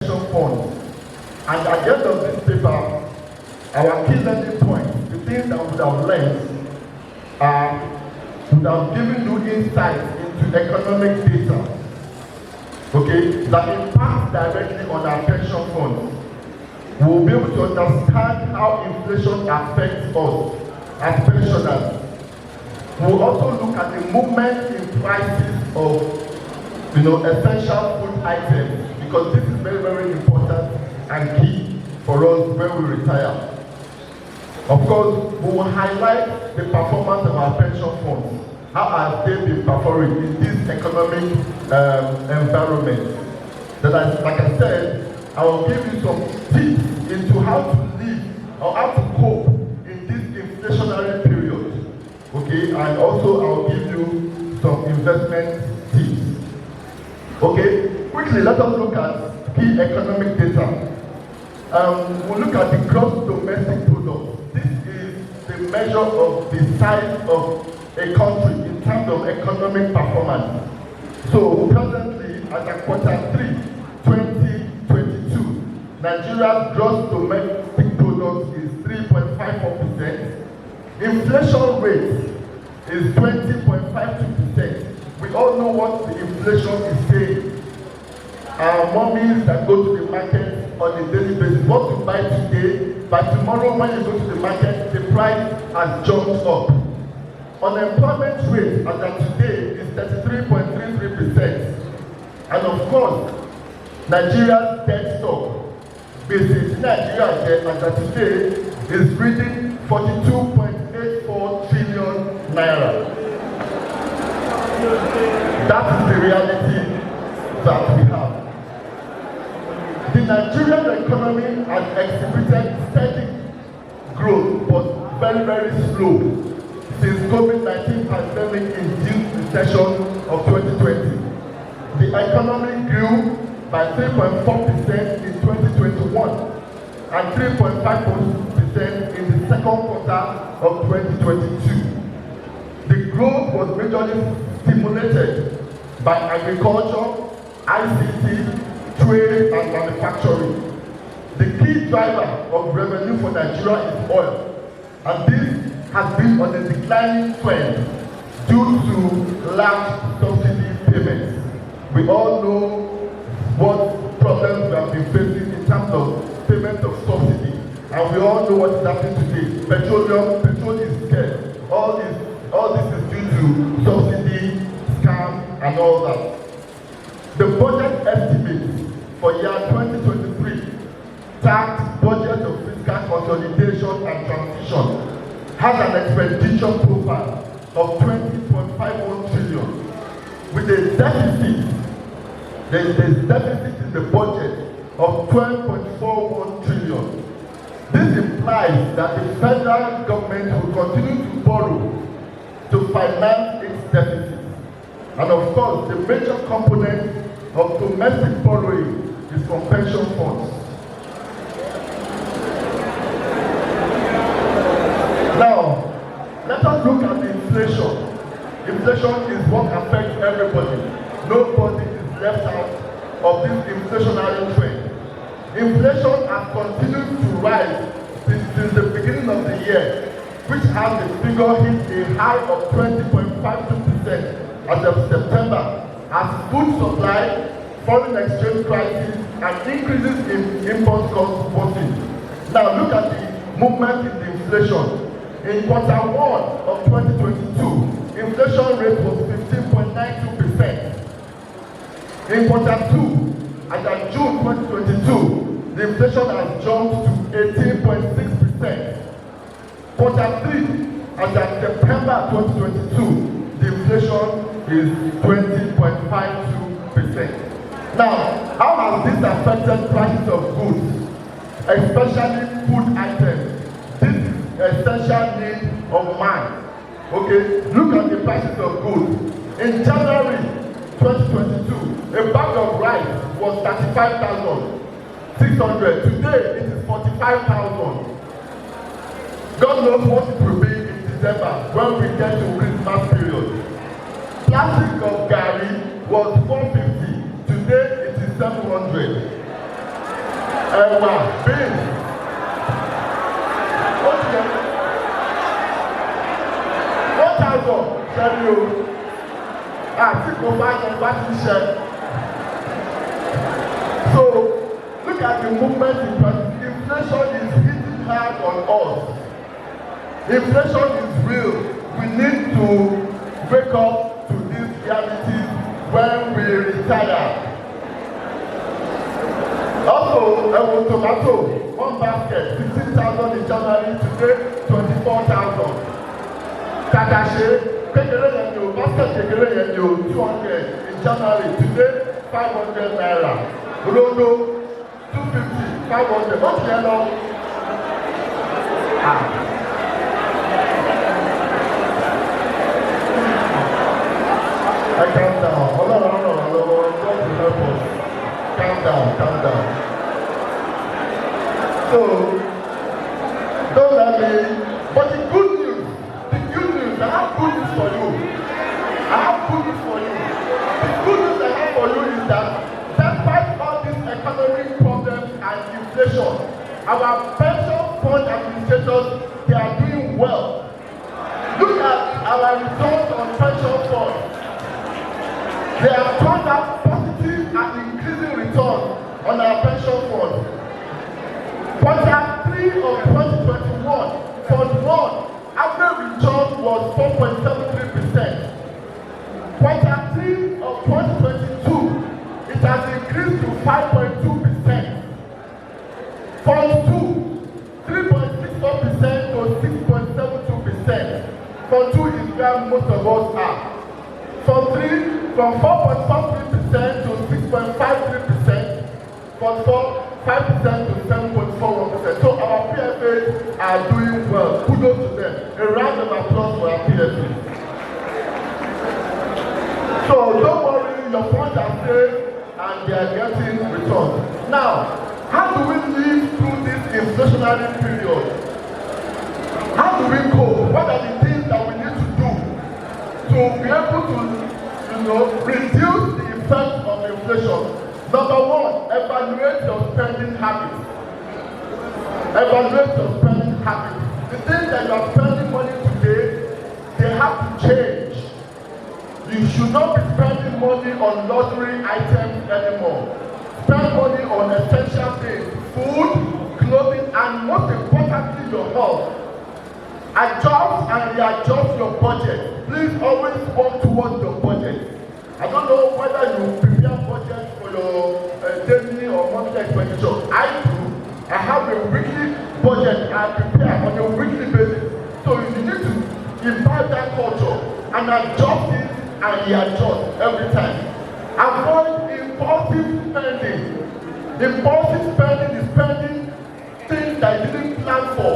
funds. And at the end of this paper, our key learning points, the things that we would have learned, would have given you insight into economic data, okay, that impacts directly on our pension funds. We will be able to understand how inflation affects us as pensioners. We will also look at the movement in prices of essential food items, because this is very, very important and key for us when we retire. Of course, we will highlight the performance of our pension funds. How have they been performing in this economic environment? Then, like I said, I will give you some tips into how to live or how to cope in this inflationary period. Okay, and also I will give you some investment tips. Okay, quickly let us look at key economic data. We'll look at the gross domestic product. This is the measure of the size of a country in terms of economic performance. So presently, as at Q3 2022, Nigeria's gross domestic product is 3.54%. Inflation rate is 20.52%. We all know what the inflation is saying. Our mummies that go to the market on a daily basis, what you buy today, by tomorrow when you go to the market, the price has jumped up. Unemployment rate as of today is 33.33%. And of course, Nigeria's debt stock, basis Nigeria debt as of today, is reading 42.84 trillion naira. That is the reality that we have. The Nigerian economy has exhibited steady growth, but very, very slow since COVID-19 pandemic induced recession of 2020. The economy grew by 3.4% in 2021 and 3.5% in the second quarter of 2022. The growth was majorly stimulated by agriculture, ICT, trade and manufacturing. The key driver of revenue for Nigeria is oil, and this has been on a declining trend due to large subsidy payments. We all know what problems we have been facing in terms of payment of subsidy, and we all know what is happening today. Petrol is scarce. All this is due to subsidy, scam, and all that. The budget estimates for year 2023 tax budget of fiscal consolidation and transition has an expenditure profile of 20.51 trillion with a deficit. There is a deficit in the budget of 12.41 trillion. This implies that the federal government will continue to borrow to finance its deficit. And of course, the major component of domestic borrowing is from pension funds. Now, let us look at the inflation. Inflation is what affects everybody. Nobody is left out of this inflationary trend. Inflation has continued to rise since the beginning of the year, which has the figure hit a high of 20.52% as of September, as food supply, foreign exchange crisis, and increases in import costs worsen. Now look at the movement in the inflation. In Q1 of 2022, inflation rate was 15.92%. In Q2, as of June 2022, the inflation has jumped to 18.6%. Q3, as of September 2022, the inflation is 20.52%. Now, how has this affected prices of goods, especially food items? This is essential need of man. Okay, look at the prices of goods. In January 2022, a bag of rice was 35,600. Today, it is 45,000. God knows what it will be in December when we get to Christmas period. Plastic of garri was 450. Today, it is 700. beans. Okay. 1,000, tell you. Think of that share. So, look at the movement in prices. Inflation is hitting hard on us. Inflation is real. We need to wake up to these realities when we retire. Also, tomato, one basket, 15,000 in January, today 24,000. Tatache, basket 200 in January, today 500 naira. Rodo, 250, 500. What's yellow? I calm down. Hold on. God will help us. Calm down. So, don't let me. But the good news, I have good news for you. The good news I have for you is that despite all these economic problems and inflation, our pension fund administrators, they are doing well. Look at our results on pension funds. They have turned out positive and increasing returns on our pension fund. Quarter 3 of 2021, fund 1, average return was 4.73%. Quarter 3 of 2022, it has increased to 5.2%. Fund 2, 3.64% to 6.72%. Fund 2 is where most of us are. Fund 3, from 4.43% to 6.53%. Fund 4, 5% to 7.41%. So our PFAs are doing well. Kudos to them. A round of applause for our PFAs. So don't worry, your funds are safe and they are getting returns. Now, how do we live through this inflationary period? How do we cope? What are the things that we need to do to be able to, reduce the effect of inflation? Number 1, evaluate your spending habits. The things that you are spending money today, they have to change. You should not be spending money on luxury items anymore. Spend money on essential things, food, clothing, and most importantly, your health. Adjust and readjust your budget. Please always work towards your budget. I don't know whether you prepare budget for your daily or monthly expenditure. I do. I have a weekly budget I prepare on a weekly basis. So you need to imbibe that culture and adjust it and readjust every time. Avoid impulsive spending. Impulsive spending is spending things that you didn't plan for.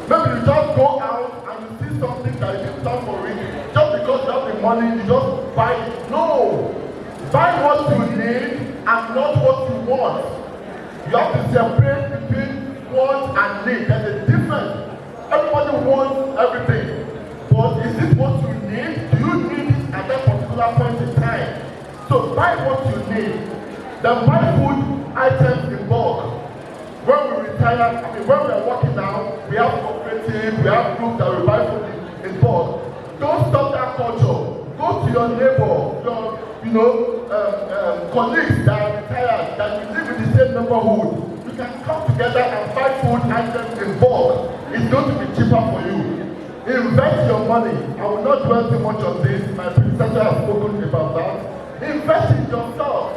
Maybe you just go out and you see something that you didn't plan for it. Just because you have the money, you just buy it. No! Buy what you need and not what you want. You have to separate between want and need. There's a difference. Everybody wants everything. But is it what you need? Do you need it at that particular point in time? So buy what you need. Then buy food items in bulk. When we retire, when we are working now, we have cooperative, we have groups that we buy food in bulk. Don't stop that culture. Go to your neighbor, your colleagues that are retired, that you live in the same neighborhood. You can come together and buy food items in bulk. It's going to be cheaper for you. Invest your money. I will not dwell too much on this. My predecessor has spoken about that. Invest in yourself.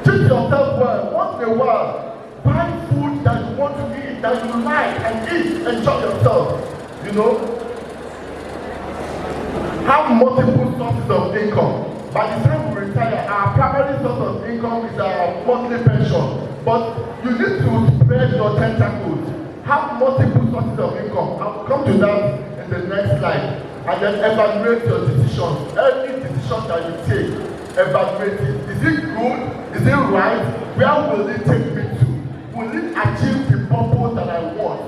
Treat yourself well. Once in a while, buy food that you want to eat, that you like, and eat. Enjoy yourself. Have multiple sources of income. By the time we retire, our primary source of income is our monthly pension. But you need to spread your tentacles. Have multiple sources of income. I'll come to that in the next slide. And then evaluate your decisions. Any decision that you take, evaluate it. Is it good? Is it right? Where will it take me to? Will it achieve the purpose that I want?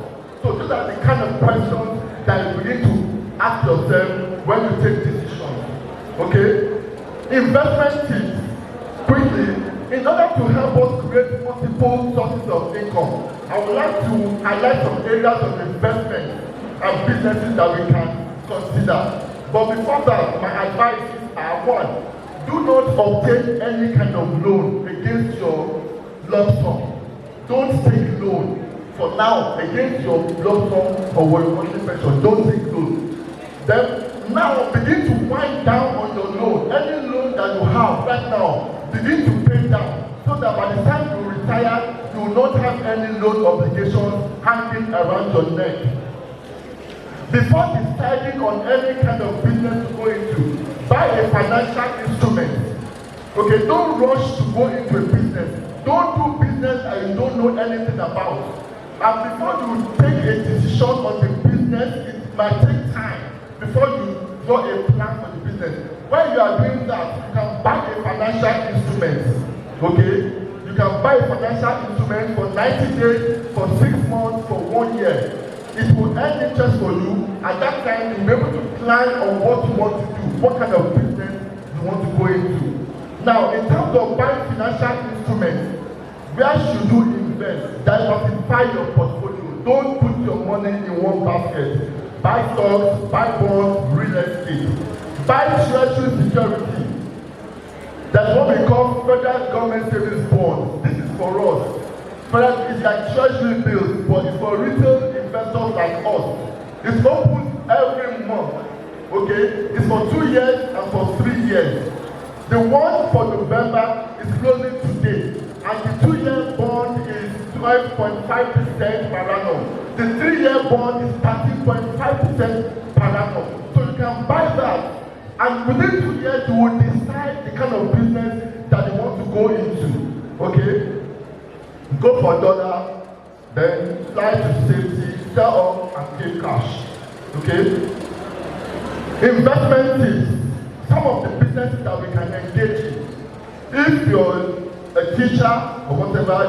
So those are the kind of questions that you begin to ask yourself when you take decisions. Okay? Investment tips. Quickly, in order to help us create multiple sources of income, I would like to highlight some areas of investment and businesses that we can consider. But before that, my advice is one, do not obtain any kind of loan against your lump sum. Don't take loan for now against your lump sum or your monthly pension. Don't take loan. Then now begin to wind down on your loan. Any loan that you have right now, begin to pay down so that by the time you retire, you will not have any loan obligations hanging around your neck. Before deciding on any kind of business to go into, buy a financial instrument. Okay, don't rush to go into a business. Don't do business that you don't know anything about. And before you take a decision on the business, it might take time before you draw a plan for the business. When you are doing that, you can buy a financial instrument. Okay? You can buy a financial instrument for 90 days, for 6 months, for 1 year. It will earn interest for you. At that time, you'll be able to plan on what you want to do, what kind of business you want to go into. Now, in terms of buying financial instruments, where should you invest? Diversify your portfolio. Don't put your money in one basket. Buy stocks, buy bonds, real estate. Buy treasury security. That's what we call federal government savings bonds. This is for us. It's like treasury bills, but it's for retail investors like us. It's open every month. Okay? It's for 2 years and for 3 years. The one for November is closing today, and the 2-year bond is 12.5% per annum. The 3-year bond is 13.5% per annum. So you can buy that, and within 2 years you will decide the kind of business that you want to go into. Okay? Go for dollar, then fly to safety, sell off and keep cash. Okay? Investment tips. Some of the businesses that we can engage in. If you're a teacher or whatever,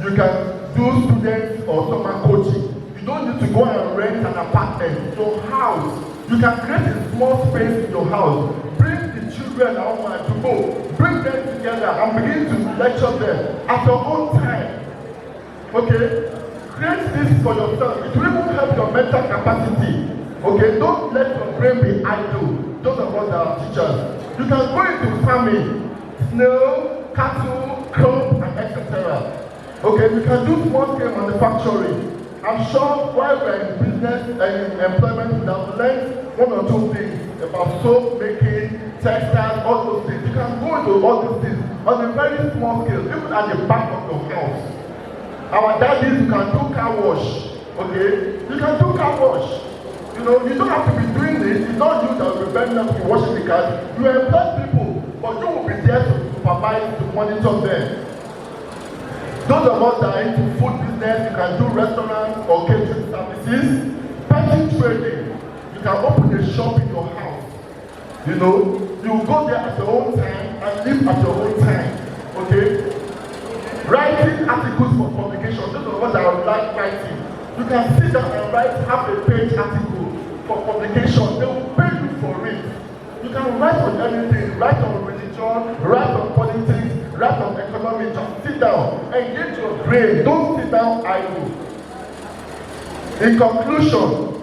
you can do students or summer coaching. You don't need to go and rent an apartment. Your house, you can create a small space in your house. Bring the children out to go. Bring them together and begin to lecture them at your own time. Okay? Create this for yourself. It will even help your mental capacity. Okay? Don't let your brain be idle. Those of us that are teachers. You can go into farming, snail, cattle, crop, and etc. Okay? You can do small scale manufacturing. I'm sure while we're in business and in employment, we have learned 1 or 2 things about soap making, textiles, all those things. You can go into all those things on a very small scale, even at the back of your house. Our daddies, you can do car wash. Okay? You can do car wash. You know, you don't have to be doing this. It's not you that will be bending up to be washing the cars. You employ people, but you will be there to supervise, to monitor them. Those of us that are into food business, you can do restaurants or catering services. Petty trading, you can open a shop in your house. You know, you go there at your own time and live at your own time. Okay? Writing articles for publication. Those of us that are like writing, you can sit down and write half a page article for publication. They will pay you for it. You can write on anything. Write on religion, write on politics, write on economy. Just sit down, engage your brain. Don't sit down idle. In conclusion,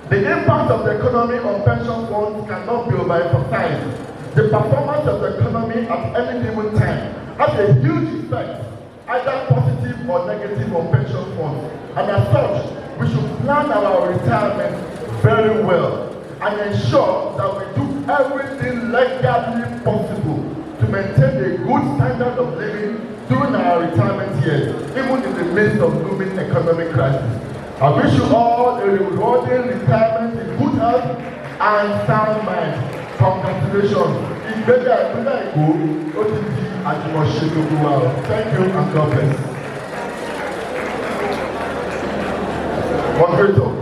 the impact of the economy on pension funds cannot be overemphasized. The performance of the economy at any given time has a huge effect, either positive or negative, on pension funds. And as such, we should plan our retirement very well and ensure that we do everything legally possible to maintain a good standard of living during our retirement years, even in the midst of looming economic crisis. I wish you all a rewarding retirement in good health and sound mind. Congratulations. Thank you and God bless. Moderator.